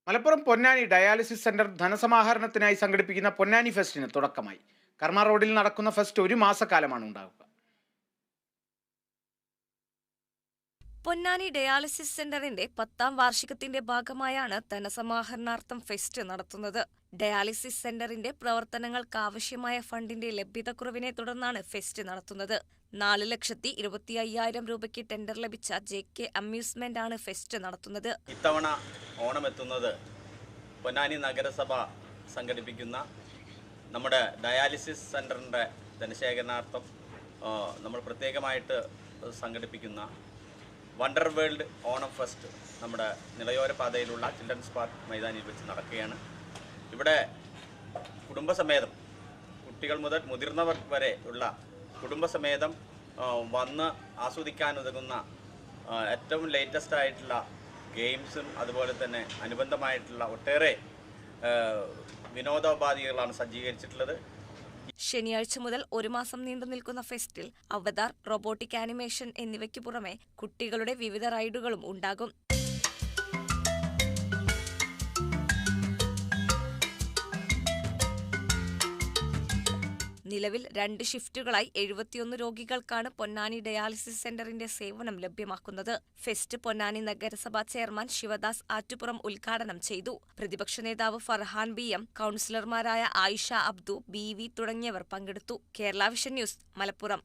Malappuram Ponnani dialysis centre ധനസമാഹരണത്തിനായി സംഘടിപ്പിക്കുന്ന പൊന്നാനി ഫെസ്റ്റിന് തുടക്കമായി. കർമ്മ റോഡിൽ നടക്കുന്ന ഫെസ്റ്റ് ഒരു മാസക്കാലമാണ് ഉണ്ടാവുക. പൊന്നാനി ഡയാലിസിസ് സെന്ററിന്റെ 10ാം വാർഷികത്തിന്റെ ഭാഗമായാണ് ധനസമാഹരണാർത്ഥം ഫെസ്റ്റ് നടത്തുന്നത്. ഡയാലിസിസ് സെന്ററിന്റെ പ്രവർത്തനങ്ങൾക്കാവശ്യമായ ഫണ്ടിന്റെ ലഭ്യതക്കുറവിനെ തുടർന്നാണ് ഫെസ്റ്റ് നടത്തുന്നത്. 4,25,000 രൂപയ്ക്ക് ടെൻഡർ ലഭിച്ച JK അമ്യൂസ്മെന്റ് ആണ് ഫെസ്റ്റ് നടത്തുന്നത്. ഇത്തവണ ഓണമെത്തുന്നത് പൊന്നാനി നഗരസഭ സംഘടിപ്പിക്കുന്ന നമ്മുടെ ഡയാലിസിസ് സെന്ററിന്റെ ധനശേഖരണാർത്ഥം നമ്മൾ പ്രത്യേകമായിട്ട് സംഘടിപ്പിക്കുന്ന വണ്ടർ വേൾഡ് ഓണം ഫെസ്റ്റ് നമ്മുടെ നിളയോര പാതയിലുള്ള ചിൽഡ്രൻസ് പാർക്ക് മൈതാനിയിൽ വെച്ച് നടക്കുകയാണ്. ഇവിടെ കുടുംബസമേതം കുട്ടികൾ മുതൽ മുതിർന്നവർ വരെ ഉള്ള കുടുംബസമേതം വന്ന് ആസ്വദിക്കാനുതകുന്ന ഏറ്റവും ലേറ്റസ്റ്റ് ആയിട്ടുള്ള ഗെയിംസും അതുപോലെ തന്നെ അനുബന്ധമായിട്ടുള്ള ഒട്ടേറെ വിനോദോപാധികളാണ് സജ്ജീകരിച്ചിട്ടുള്ളത്. ശനിയാഴ്ച മുതൽ ഒരു മാസം നീണ്ടു നിൽക്കുന്ന ഫെസ്റ്റിൽ അവതാർ, റോബോട്ടിക് ആനിമേഷൻ എന്നിവയ്ക്കു പുറമെ കുട്ടികളുടെ വിവിധ റൈഡുകളും ഉണ്ടാകും. നിലവിൽ 2 ഷിഫ്റ്റുകളായി 71 രോഗികൾക്കാണ് പൊന്നാനി ഡയാലിസിസ് സെന്ററിന്റെ സേവനം ലഭ്യമാക്കുന്നത്. ഫെസ്റ്റ് പൊന്നാനി നഗരസഭാ ചെയർമാൻ ശിവദാസ് ആറ്റുപുറം ഉദ്ഘാടനം ചെയ്തു. പ്രതിപക്ഷ നേതാവ് ഫർഹാൻ BM, കൌൺസിലർമാരായ ആയിഷ അബ്ദു, BV തുടങ്ങിയവർ പങ്കെടുത്തു. Kerala vision news, Malappuram.